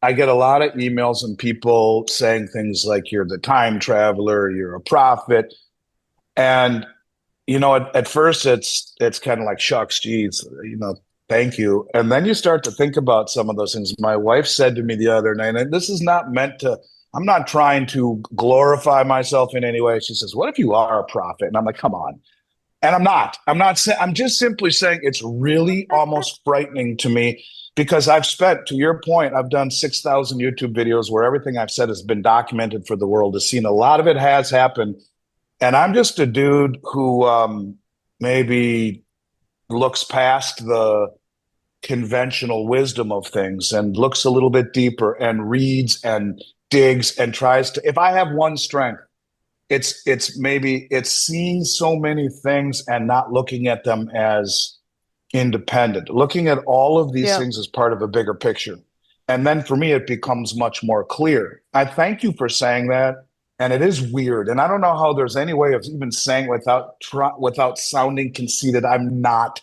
I get a lot of emails and people saying things like you're the time traveler, you're a prophet. And at first it's kind of like shucks, geez, thank you. And then you start to think about some of those things. My wife said to me the other night, and this is not meant to, I'm not trying to glorify myself in any way. She says, "What if you are a prophet?" And I'm like, "Come on." And I'm just simply saying it's really almost frightening to me because I've spent, to your point, I've done 6,000 YouTube videos where everything I've said has been documented for the world to see. And a lot of it has happened. And I'm just a dude who maybe looks past the conventional wisdom of things and looks a little bit deeper and reads and digs and tries to, if I have one strength, it's seeing so many things and not looking at them as independent, looking at all of these Yeah. things as part of a bigger picture. And then for me, it becomes much more clear. I thank you for saying that. And it is weird. And I don't know how there's any way of even saying without sounding conceited. I'm not.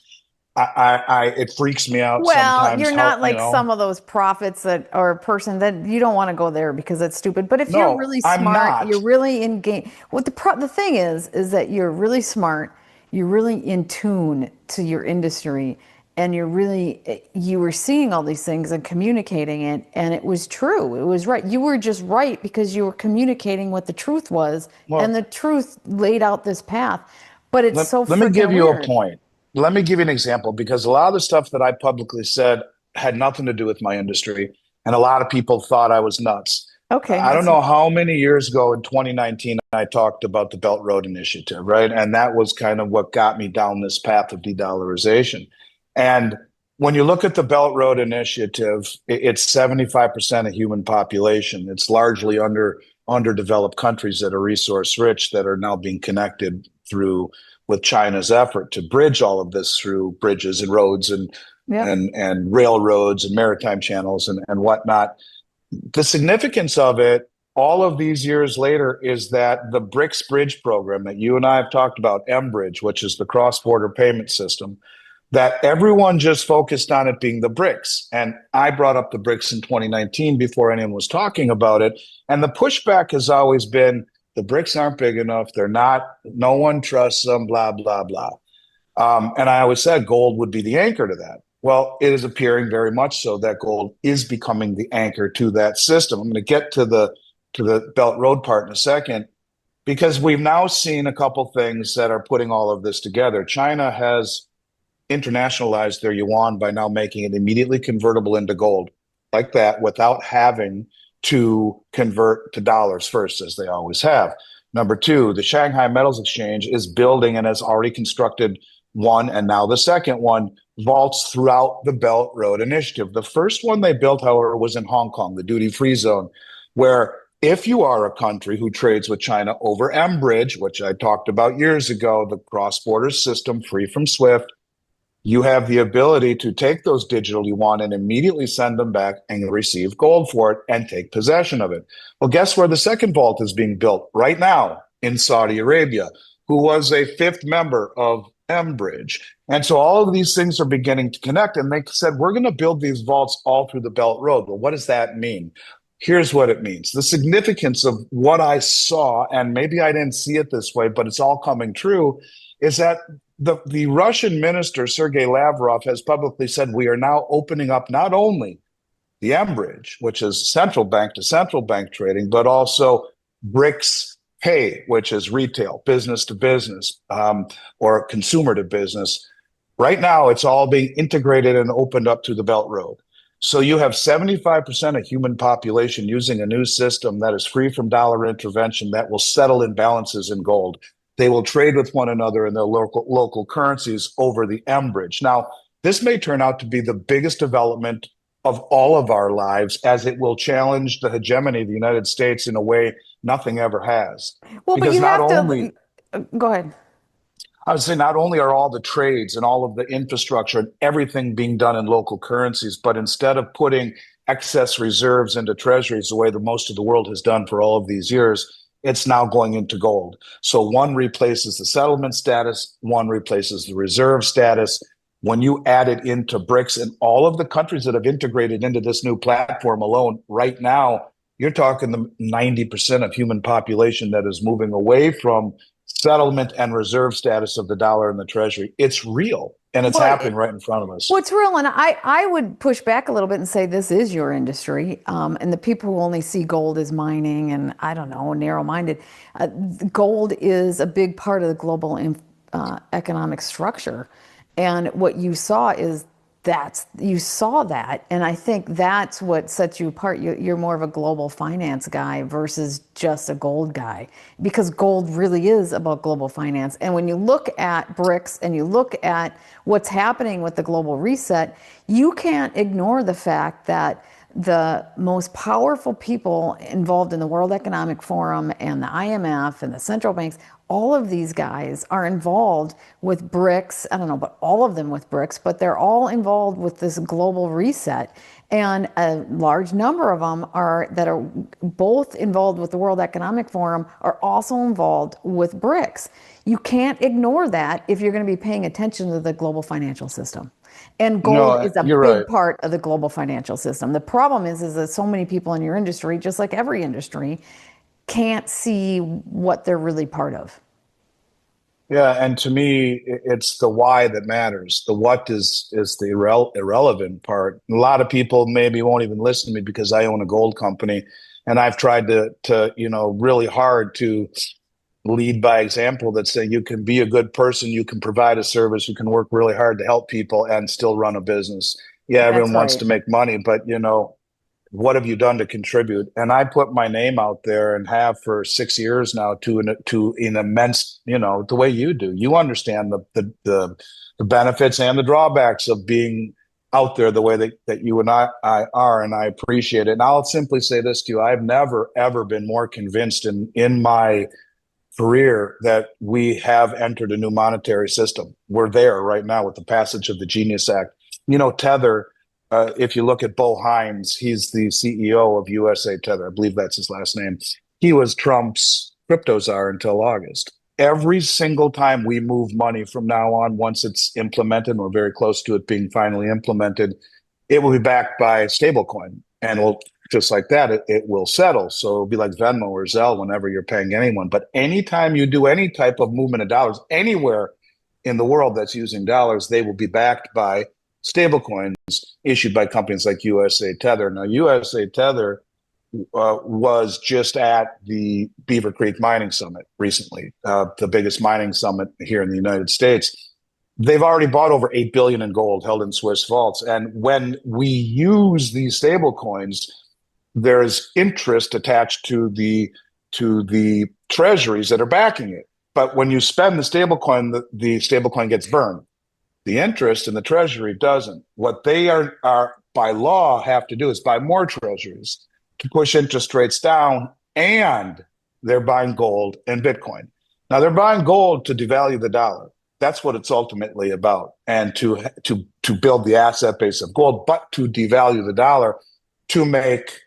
It freaks me out Well, sometimes you're how, not like some of those prophets that or a person that you don't want to go there because it's stupid. But if you're no, really I'm smart, you're not. really in game. What the thing is that you're really smart, you're really in tune to your industry, and you were seeing all these things and communicating it, and it was true. It was right. You were just right because you were communicating what the truth was, and Well, the truth laid out this path. But it's so let me give freaking you a weird. point. Let me give you an example because a lot of the stuff that I publicly said had nothing to do with my industry, and a lot of people thought I was nuts. Okay, I don't let's. know how many years ago in 2019 I talked about the Belt Road Initiative, right? And that was kind of what got me down this path of de-dollarization. And when you look at the Belt Road Initiative, it's 75% of human population. It's largely underdeveloped countries that are resource rich that are now being connected through with China's effort to bridge all of this through bridges and roads and Yep. and railroads and maritime channels and whatnot. The significance of it all of these years later is that the BRICS bridge program that you and I have talked about, M-Bridge, which is the cross-border payment system, that everyone just focused on it being the BRICS. And I brought up the BRICS in 2019 before anyone was talking about it. And the pushback has always been the BRICS aren't big enough. They're not, no one trusts them, blah, blah, blah. And I always said gold would be the anchor to that. Well, it is appearing very much so that gold is becoming the anchor to that system. I'm going to get to the Belt Road part in a second, because we've now seen a couple things that are putting all of this together. China has internationalized their yuan by now making it immediately convertible into gold like that without having to convert to dollars first, as they always have. Number two, the Shanghai Metals Exchange is building and has already constructed one, and now the second one, vaults throughout the Belt Road Initiative. The first one they built, however, was in Hong Kong, the duty-free zone, where if you are a country who trades with China over M-Bridge, which I talked about years ago, the cross-border system free from SWIFT, you have the ability to take those digital yuan and immediately send them back and receive gold for it and take possession of it. Well, guess where the second vault is being built right now? In Saudi Arabia, who was a fifth member of M-Bridge. And so all of these things are beginning to connect. And they said, we're going to build these vaults all through the Belt Road. Well, what does that mean? Here's what it means. The significance of what I saw, and maybe I didn't see it this way, but it's all coming true, is that the Russian minister, Sergei Lavrov, has publicly said we are now opening up not only the M-Bridge, which is central bank to central bank trading, but also BRICS Pay, which is retail, business to business, or consumer to business. Right now, it's all being integrated and opened up to the Belt Road. So you have 75% of human population using a new system that is free from dollar intervention that will settle imbalances in gold. They will trade with one another in their local currencies over the M-Bridge. Now, this may turn out to be the biggest development of all of our lives, as it will challenge the hegemony of the United States in a way nothing ever has. Well, but Because you not have to only, go ahead. I would say, not only are all the trades and all of the infrastructure and everything being done in local currencies, but instead of putting excess reserves into treasuries the way that most of the world has done for all of these years, it's now going into gold. So one replaces the settlement status, one replaces the reserve status. when you add it into BRICS and all of the countries that have integrated into this new platform alone, right now, you're talking the 90% of human population that is moving away from settlement and reserve status of the dollar and the treasury. It's real, and it's happening right in front of us. What's real, and I would push back a little bit and say this is your industry, and the people who only see gold as mining and, I don't know, narrow-minded, gold is a big part of the global economic structure. And what you saw is you saw that, and I think that's what sets you apart. You're more of a global finance guy versus just a gold guy, because gold really is about global finance. And when you look at BRICS and you look at what's happening with the global reset, you can't ignore the fact that the most powerful people involved in the World Economic Forum and the IMF and the central banks, all of these guys are involved with BRICS. I don't know, but all of them with BRICS, but they're all involved with this global reset. And a large number of them that are both involved with the World Economic Forum are also involved with BRICS. You can't ignore that if you're going to be paying attention to the global financial system. And gold is a big part of the global financial system. The problem is that so many people in your industry, just like every industry, can't see what they're really part of. Yeah, and to me, it's the why that matters. The what is the irrelevant part. A lot of people maybe won't even listen to me because I own a gold company, and I've tried to really hard to lead by example, that say you can be a good person, you can provide a service, you can work really hard to help people and still run a business. Yeah, everyone wants to make money, but what have you done to contribute? And I put my name out there and have for 6 years now to an immense, the way you do. You understand the benefits and the drawbacks of being out there the way that you and I are, and I appreciate it. And I'll simply say this to you: I've never ever been more convinced in my career that we have entered a new monetary system. We're there right now with the passage of the Genius Act. Tether, if you look at Bo Hines, he's the CEO of USA Tether. I believe that's his last name. He was Trump's crypto czar until August. Every single time we move money from now on, once it's implemented, we're very close to it being finally implemented, it will be backed by stablecoin, and it'll just like that, it will settle. So it'll be like Venmo or Zelle whenever you're paying anyone. But anytime you do any type of movement of dollars anywhere in the world that's using dollars, they will be backed by stablecoins issued by companies like USA Tether. Now, USA Tether was just at the Beaver Creek Mining Summit recently, the biggest mining summit here in the United States. They've already bought over 8 billion in gold held in Swiss vaults. And when we use these stable coins, there's interest attached to the treasuries that are backing it. But when you spend the stablecoin, the stablecoin gets burned. The interest in the treasury doesn't. What they are by law have to do is buy more treasuries to push interest rates down, and they're buying gold and Bitcoin. Now, they're buying gold to devalue the dollar. That's what it's ultimately about, and to build the asset base of gold, but to devalue the dollar to make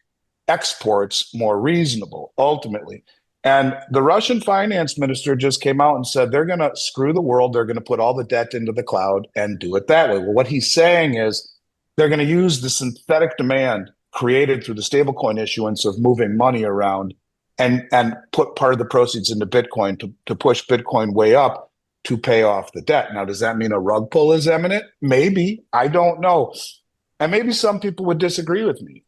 exports more reasonable, ultimately. And the Russian finance minister just came out and said they're going to screw the world. They're going to put all the debt into the cloud and do it that way. Well, what he's saying is they're going to use the synthetic demand created through the stablecoin issuance of moving money around and put part of the proceeds into Bitcoin to push Bitcoin way up to pay off the debt. Now, does that mean a rug pull is imminent? Maybe. I don't know. And maybe some people would disagree with me.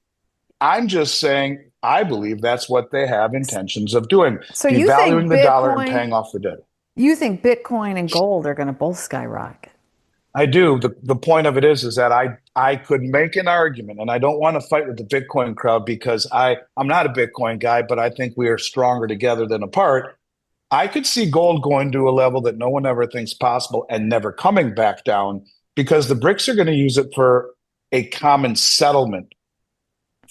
I'm just saying I believe that's what they have intentions of doing, so devaluing the dollar and paying off the debt. You think Bitcoin and gold are going to both skyrocket? I do. The point of it is that I could make an argument, and I don't want to fight with the Bitcoin crowd because I'm not a Bitcoin guy, but I think we are stronger together than apart. I could see gold going to a level that no one ever thinks possible and never coming back down, because the BRICS are going to use it for a common settlement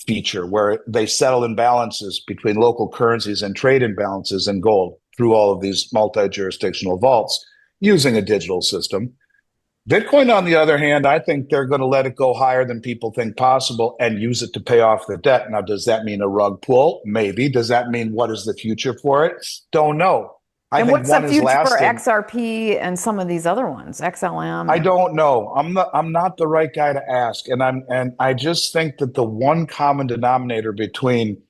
feature where they settle imbalances between local currencies and trade imbalances in gold through all of these multi-jurisdictional vaults using a digital system. Bitcoin, on the other hand, I think they're going to let it go higher than people think possible and use it to pay off the debt. Now, does that mean a rug pull? Maybe. Does that mean what is the future for it? Don't know. I And think what's the one is future for lasting. XRP and some of these other ones, XLM? I don't know. I'm not the right guy to ask. And I just think that the one common denominator between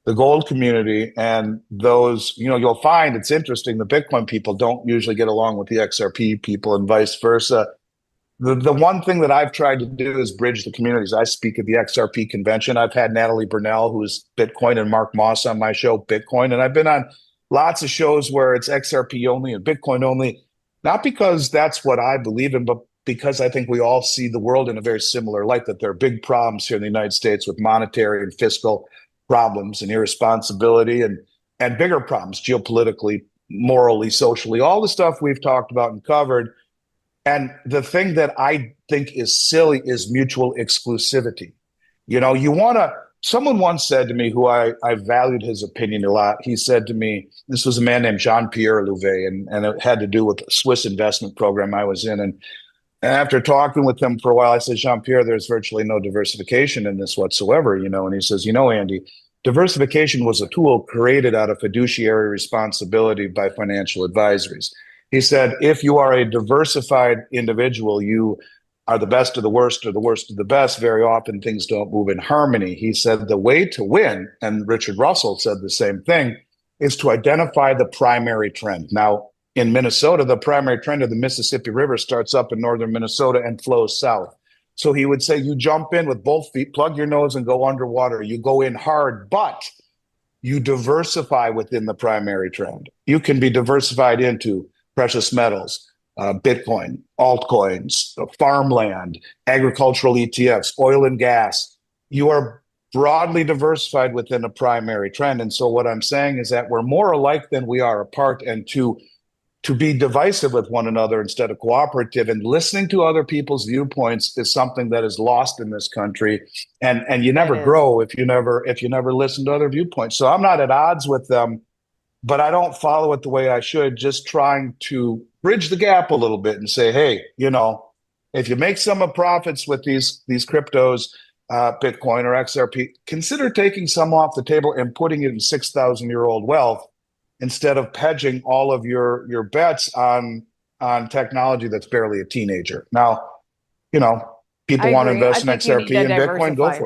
the gold community and those, you'll find it's interesting. The Bitcoin people don't usually get along with the XRP people and vice versa. The one thing that I've tried to do is bridge the communities. I speak at the XRP convention. I've had Natalie Burnell, who's Bitcoin, and Mark Moss on my show, Bitcoin. And I've been on lots of shows where it's XRP only and Bitcoin only, not because that's what I believe in, but because I think we all see the world in a very similar light, that there are big problems here in the United States with monetary and fiscal problems and irresponsibility and bigger problems geopolitically, morally, socially, all the stuff we've talked about and covered. And the thing that I think is silly is mutual exclusivity. Someone once said to me, who I valued his opinion a lot. He said to me, this was a man named Jean-Pierre Louvet, and it had to do with a Swiss investment program I was in. And after talking with him for a while, I said, Jean-Pierre, there's virtually no diversification in this whatsoever, And he says, Andy, diversification was a tool created out of fiduciary responsibility by financial advisories. He said, if you are a diversified individual, you are the best of the worst or the worst of the best. Very often things don't move in harmony. He said the way to win, and Richard Russell said the same thing, is to identify the primary trend. Now, in Minnesota, the primary trend of the Mississippi River starts up in northern Minnesota and flows south. So he would say, you jump in with both feet, plug your nose and go underwater. You go in hard, but you diversify within the primary trend. You can be diversified into precious metals, Bitcoin, altcoins, farmland, agricultural ETFs, oil and gas. You are broadly diversified within a primary trend. And so what I'm saying is that we're more alike than we are apart, and to be divisive with one another instead of cooperative and listening to other people's viewpoints is something that is lost in this country. And you never grow if you never listen to other viewpoints. So I'm not at odds with them, but I don't follow it the way I should, just trying to bridge the gap a little bit and say, hey, if you make some profits with these cryptos, Bitcoin or XRP, consider taking some off the table and putting it in 6,000-year-old wealth instead of hedging all of your bets on technology that's barely a teenager. Now, people want to invest in XRP and Bitcoin, go for it.